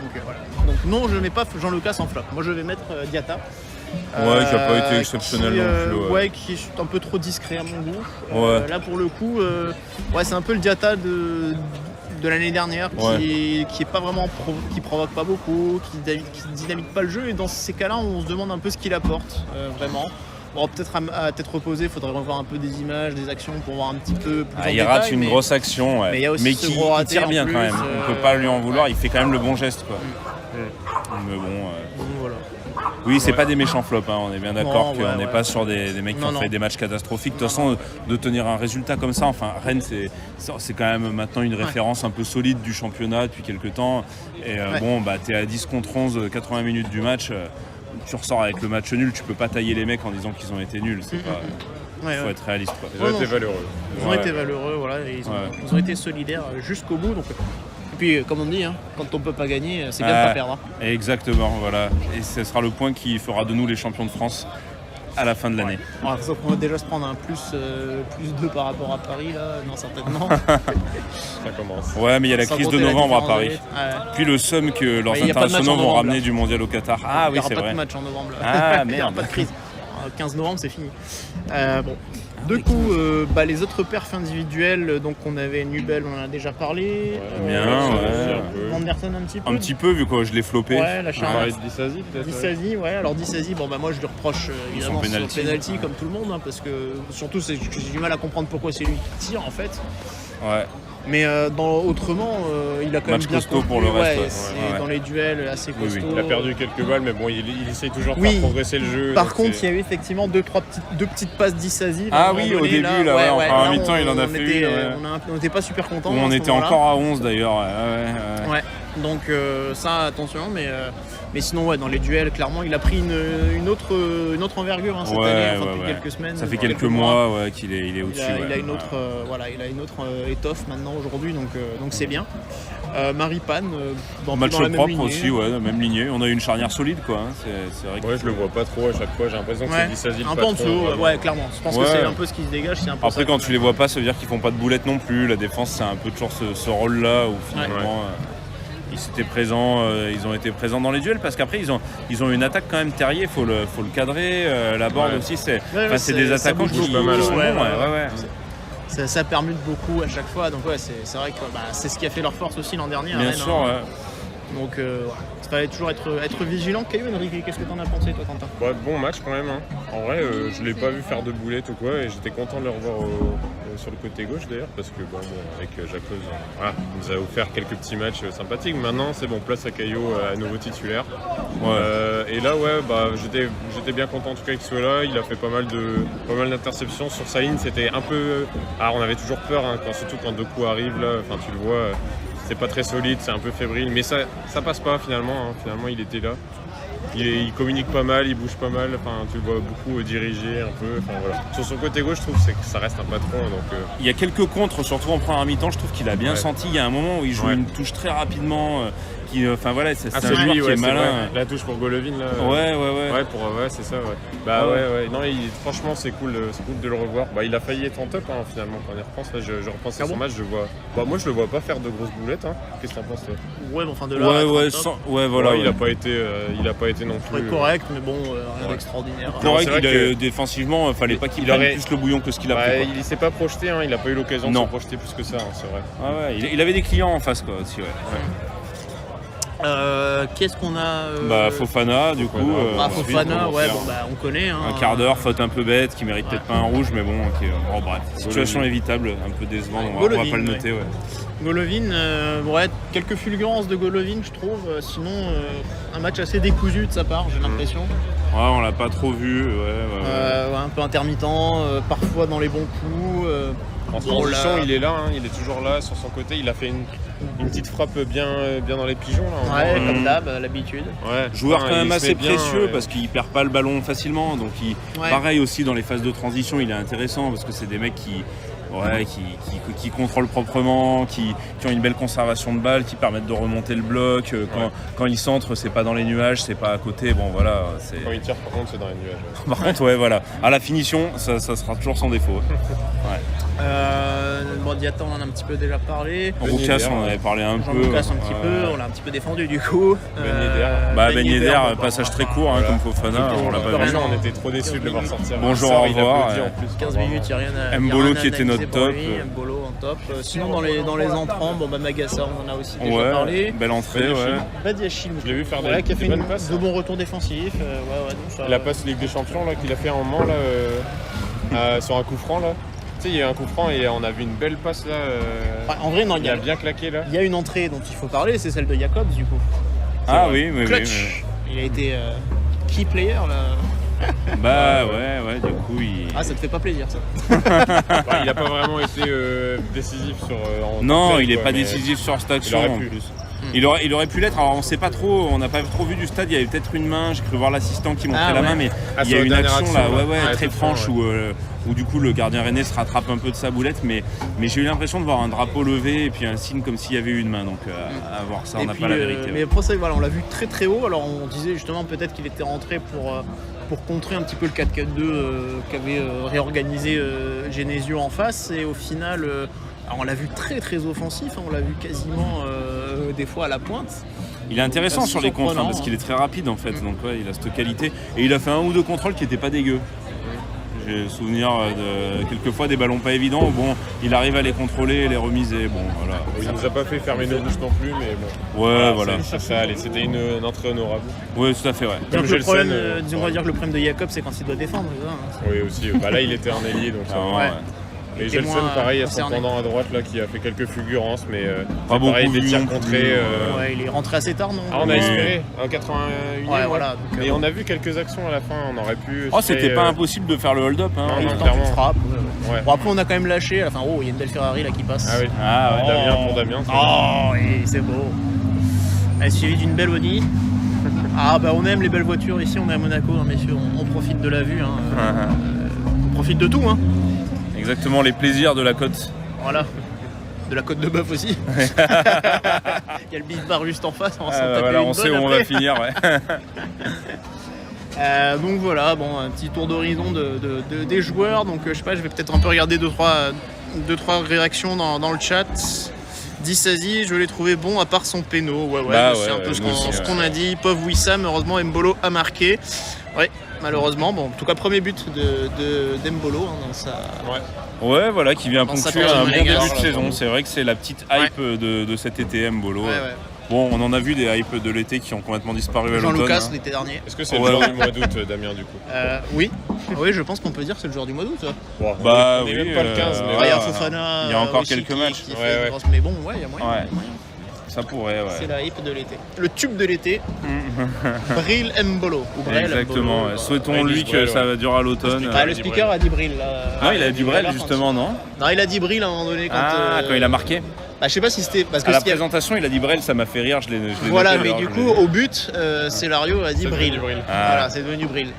E: Donc non, je ne mets pas Jean Lucas en flop. Moi, je vais mettre Diatta.
G: Ouais, qui n'a pas été exceptionnel non plus.
E: Ouais, qui est un peu trop discret à mon goût.
G: Ouais.
E: Là, pour le coup, c'est un peu le Diatta de l'année dernière, qui est pas vraiment qui provoque pas beaucoup, qui dynamite pas le jeu. Et dans ces cas-là, on se demande un peu ce qu'il apporte, vraiment. Bon, peut-être à tête reposée, il faudrait revoir un peu des images, des actions pour voir un petit peu plus en
G: il
E: détail,
G: rate une grosse action, ouais.
E: mais il y a aussi
G: mais
E: ce
G: qui
E: gros raté
G: tire
E: en
G: bien
E: plus,
G: quand même. On peut pas lui en vouloir, il fait quand même le bon geste, quoi. Mais bon.
E: Donc, voilà.
G: Oui, c'est pas des méchants flops, hein. On est bien d'accord qu'on n'est pas sur des mecs qui ont fait des matchs catastrophiques. De toute façon, de tenir un résultat comme ça, enfin, Rennes, c'est quand même maintenant une référence un peu solide du championnat depuis quelques temps. Et bon, bah, t'es à 10 contre 11, 80 minutes du match. Tu ressors avec le match nul, tu peux pas tailler les mecs en disant qu'ils ont été nuls. C'est pas. Faut être réaliste, quoi.
F: Ils ont été valeureux.
E: Ils ont été valeureux, voilà, et ils ont été solidaires jusqu'au bout. Donc, et puis, comme on dit, hein, quand on peut pas gagner, c'est bien de pas perdre. Hein.
G: Exactement, voilà. Et ce sera le point qui fera de nous les champions de France à la fin de l'année.
E: Ouais. Sauf qu'on va déjà se prendre un plus 2 par rapport à Paris, là, non, certainement.
F: Ça commence.
G: Ouais, mais il y a la crise de novembre à Paris. Puis le somme que leurs internationaux vont ramener du mondial au Qatar. Ah oui, c'est vrai.
E: Il n'y aura pas de match en novembre. Là.
G: Ah merde.
E: Il n'y aura pas de crise. 15 novembre, c'est fini. Bon. Du coup, les autres perfs individuels, donc on avait Nubel, on en a déjà parlé. Anderson un petit peu.
G: Un petit peu, vu que je l'ai floppé.
E: Ouais, la charge.
F: Dissasi peut-être.
E: Dissasi, ouais. Alors Dissasi, moi je lui reproche évidemment son penalty comme tout le monde, hein, parce que surtout j'ai du mal à comprendre pourquoi c'est lui qui tire en fait.
G: Ouais.
E: Mais autrement, il a quand même bien
G: costaud pour le reste.
E: Dans les duels assez costaud.
F: Oui. Il a perdu quelques balles, mais bon, il essaye toujours de faire progresser le jeu.
E: Par contre, il y a eu effectivement deux petites passes d'Issasi.
G: Ah oui, au début, là, en mi-temps, il en a fait une.
E: On n'était pas super contents.
G: On était encore à 11 d'ailleurs.
E: Ouais. Donc ça, attention, mais sinon, dans les duels, clairement, il a pris une autre envergure cette année, depuis quelques semaines.
G: Ça fait quelques mois qu'il est au-dessus.
E: Il a une autre, il a une autre étoffe maintenant aujourd'hui, donc c'est bien. Maripane,
G: match
E: dans la
G: propre
E: même
G: aussi, même lignée. On a eu une charnière solide, quoi. C'est vrai que
F: je le vois pas trop à chaque fois. J'ai l'impression que c'est Dissasi le patron.
E: Un peu en dessous, clairement. Je pense que c'est un peu ce qui se dégage.
G: Après, quand tu les vois pas, ça veut dire qu'ils font pas de boulettes non plus. La défense, c'est un peu toujours ce rôle-là où finalement. Ils ont été présents dans les duels parce qu'après ils ont une attaque quand même. Terrier, faut le cadrer. La Borde aussi, c'est des attaquants qui
F: jouent pas mal.
E: Ça permute beaucoup à chaque fois. Donc c'est vrai que c'est ce qui a fait leur force aussi l'an dernier.
G: Bien sûr.
E: Donc il fallait toujours être vigilant. Enrique, qu'est-ce que t'en as pensé toi, Quentin?
F: Bon match quand même. Hein. En vrai, je l'ai pas vu faire de boulettes ou quoi, et j'étais content de le revoir sur le côté gauche d'ailleurs, parce que avec Jacques, il nous a offert quelques petits matchs sympathiques. Maintenant, c'est bon, place à Caillot à nouveau titulaire. Et là, j'étais bien content en tout cas qu'il soit là. Il a fait pas mal d'interceptions sur sa ligne. C'était un peu, on avait toujours peur, hein, surtout quand Doku arrive là. Enfin, tu le vois. C'est pas très solide, c'est un peu fébrile, mais ça passe pas finalement. Hein. Finalement, il était là. Il communique pas mal, il bouge pas mal. Enfin, tu le vois beaucoup diriger un peu. Enfin, voilà. Sur son côté gauche, je trouve que ça reste un patron. Donc,
G: Il y a quelques contres, surtout en première mi-temps. Je trouve qu'il a bien senti. Il y a un moment où il joue une touche très rapidement. C'est un joueur qui est malin.
F: La touche pour Golovin là.
G: Ouais.
F: C'est ça. Non, franchement, c'est cool de le revoir. Il a failli être en top finalement quand on y repense. Là, je repense à son match, je vois. Moi, je le vois pas faire de grosses boulettes. Hein. Qu'est-ce que t'en penses toi?
E: Ouais, enfin de là.
F: Il a pas été non plus.
E: Correct, mais bon, rien d'extraordinaire.
G: Correct. Défensivement, fallait pas qu'il prenne plus le bouillon que ce qu'il a pris.
F: Il s'est pas projeté. Il a pas eu l'occasion de se projeter plus que ça. C'est vrai.
G: Il avait des clients en face quoi aussi.
E: Qu'est-ce qu'on a
G: Fofana du coup.
E: Fofana, on connaît. Hein,
G: un quart d'heure, faute un peu bête, qui mérite peut-être pas un rouge, mais bon, bref. Situation évitable, un peu décevant, on va pas le noter.
E: Golovin, quelques fulgurances de Golovin, je trouve. Sinon, un match assez décousu de sa part, j'ai l'impression.
G: Ouais, on l'a pas trop vu.
E: Un peu intermittent, parfois dans les bons coups.
F: En transition, il est là, il est toujours là sur son côté. Il a fait une petite frappe bien dans les pigeons. Là,
E: comme d'hab, l'habitude.
G: Joueur quand même assez précieux parce qu'il perd pas le ballon facilement. Donc pareil aussi dans les phases de transition, il est intéressant parce que c'est des mecs qui contrôlent proprement, qui ont une belle conservation de balle, qui permettent de remonter le bloc. Quand ils centrent, c'est pas dans les nuages, c'est pas à côté.
F: Quand ils tirent, par contre, c'est dans les nuages.
G: Par contre, à la finition, ça sera toujours son défaut.
E: Diatta, on en a un petit peu déjà parlé.
G: Roucas, on en avait parlé un peu.
E: Jean-Lucas un petit peu, on l'a un petit peu défendu du coup.
G: Ben Yedder, passage très court comme Fofana, on l'a pas vu.
F: On était trop déçus de le voir sortir.
G: Bonjour, au revoir.
E: 15 minutes, il n'y a rien à
G: Mbolo qui était notre top.
E: Mbolo en top. Sinon dans les entrants, Magassa, on en a aussi déjà parlé.
G: Belle entrée,
E: Badiachil,
F: je l'ai vu faire
E: qui a fait
F: bonnes passes.
E: de bons retours défensifs.
F: La passe Ligue des Champions là, qu'il a fait un moment là, sur un coup franc là. Tu sais, il y a eu un coup franc et on a vu une belle passe là.
E: En vrai, non,
F: il a bien claqué là.
E: Il y a une entrée dont il faut parler, c'est celle de Jacobs du coup.
G: Ah oui.
E: Il a été key player là.
G: Bah ouais, du coup il...
E: Ah, ça te fait pas plaisir ça.
F: Il a pas vraiment été décisif sur...
G: non, il est pas décisif sur cette action en plus. Il aurait pu l'être, alors on sait pas trop, on n'a pas trop vu du stade, il y avait peut-être une main, j'ai cru voir l'assistant qui montrait la main, mais il y a une action là, très franche où du coup le gardien rennais se rattrape un peu de sa boulette, mais j'ai eu l'impression de voir un drapeau levé et puis un signe comme s'il y avait eu une main, donc à voir ça, on n'a pas la vérité.
E: Mais pour ça, voilà, on l'a vu très très haut, alors on disait justement peut-être qu'il était rentré pour contrer un petit peu le 4-4-2 qu'avait réorganisé Genesio en face, et au final... Alors on l'a vu très très offensif, on l'a vu quasiment des fois à la pointe.
G: Il est intéressant sur les contres parce qu'il est très rapide en fait, donc il a cette qualité. Et il a fait un ou deux contrôles qui n'étaient pas dégueux. J'ai souvenir de quelquefois des ballons pas évidents, bon, il arrive à les contrôler, les remiser, bon voilà.
F: Il nous a pas fait fermer nos bouches non plus, mais bon.
G: Ouais, voilà.
F: Ça allait, c'était une entrée honorable.
G: Ouais, tout à fait, ouais.
E: Donc le problème, on va dire que le problème de Jacob, c'est quand il doit défendre.
F: Oui, aussi. Là, il était en ailier, donc ça
G: va.
F: Et Gelson, pareil, à son pendant à droite là, qui a fait quelques fulgurances, mais
G: pas
F: pareil,
G: beaucoup
F: des tirs contrés.
E: Il est rentré assez tard, non?
F: On a espéré, en 81e.
E: Voilà.
F: Mais on a vu quelques actions à la fin, on aurait pu.
G: C'était pas impossible de faire le hold-up.
E: Il tente une frappe. Bon, après, on a quand même lâché. Enfin, il y a une belle Ferrari là qui passe.
F: Ah oui. Damien pour Damien.
E: C'est beau. Elle est suivie d'une belle Audi. On aime les belles voitures ici, on est à Monaco, messieurs, on profite de la vue. On profite de tout.
G: Exactement, les plaisirs de la côte.
E: Voilà, de la côte de bœuf aussi. Il y a le beef bar juste en face, on
G: sait où on va finir.
E: Donc voilà, un petit tour d'horizon des joueurs. Donc je sais pas, je vais peut-être un peu regarder 2-3 réactions dans le chat. Disasi, je l'ai trouvé bon à part son péno. C'est un peu ce qu'on a dit. Pauvre Wissam, heureusement Mbolo a marqué. Ouais, malheureusement. Bon, en tout cas, premier but d'Mbolo dans sa...
G: Ouais, voilà, qui vient ponctuer un bon début de saison.
E: Là,
G: c'est vrai que c'est la petite hype de cet été, Mbolo. Bon, on en a vu des hypes de l'été qui ont complètement disparu à l'automne.
E: Jean-Lucas l'été dernier.
F: Est-ce que c'est le joueur du mois d'août, Damien, du coup?
E: Oui, je pense qu'on peut dire que c'est le joueur du mois d'août.
F: On n'est même pas le 15.
E: Il y a Fofana.
G: Il y a encore quelques matchs.
E: Mais bon, il y a moyen.
G: Ça pourrait,
E: C'est la hype de l'été. Le tube de l'été. Bril Mbolo.
G: Exactement.
E: Mbolo.
G: Souhaitons-lui que ça va durer à l'automne.
E: Le speaker a dit Bril.
G: Non, il a dit Bril justement, non?
E: Non, il a dit Bril à un moment donné.
G: Quand il a marqué.
E: Je sais pas si c'était. Parce que
G: à la présentation, il a dit Brel, ça m'a fait rire. Je l'ai
E: voilà,
G: noté,
E: mais du coup, au but, Célario a dit Bril. Voilà, c'est devenu Bril.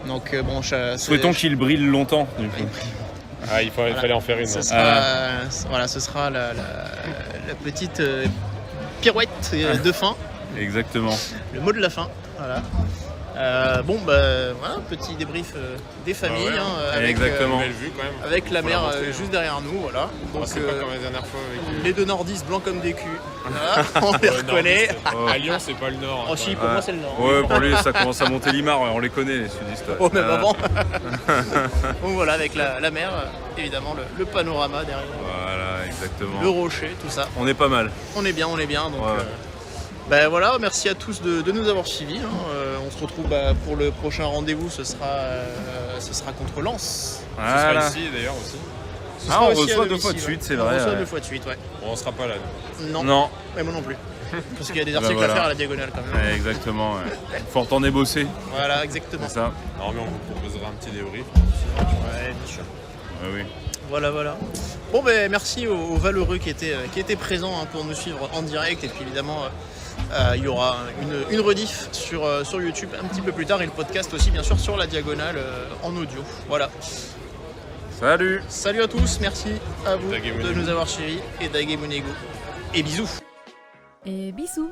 E: Donc
G: souhaitons qu'il brille longtemps. Du coup.
F: Il fallait en faire une.
E: Ce sera la petite pirouette de fin.
G: Exactement.
E: Le mot de la fin. Voilà. Petit débrief des familles avec,
F: belle vue, quand même.
E: avec la mer juste derrière nous. Voilà. Donc,
F: c'est pas comme la dernière fois avec
E: les deux nordistes blancs comme des culs. Voilà, on les reconnaît.
F: À Lyon, c'est pas le nord.
E: Pour moi, c'est le nord.
G: Ouais, pour lui, ça commence à monter Limar, on les connaît, les sudistes.
E: Même avant. Donc voilà, avec la mer, évidemment, le panorama derrière.
G: Voilà, exactement.
E: Le rocher, tout ça.
G: On est pas mal.
E: On est bien. Donc, voilà, merci à tous de nous avoir suivis. On se retrouve pour le prochain rendez-vous, ce sera contre Lens.
F: Voilà. Ce sera ici d'ailleurs aussi.
G: On reçoit 2 fois de suite, c'est vrai.
E: On reçoit 2 fois de suite,
F: On sera pas là.
E: Non. Mais moi non plus. Parce qu'il y a des articles à faire à la diagonale quand même.
G: Exactement. Faut retourner bosser.
E: Voilà, exactement.
G: C'est ça.
F: Non, mais on vous proposera un petit débrief.
E: Ouais, bien sûr.
G: Oui.
E: Voilà. Bon, merci aux valeureux qui étaient présents pour nous suivre en direct. Et puis évidemment, il y aura une rediff sur YouTube un petit peu plus tard. Et le podcast aussi, bien sûr, sur la diagonale en audio. Voilà. Salut à tous, merci à vous de nous avoir suivis. Et Dagemunego. Et bisous.
D: Et bisous.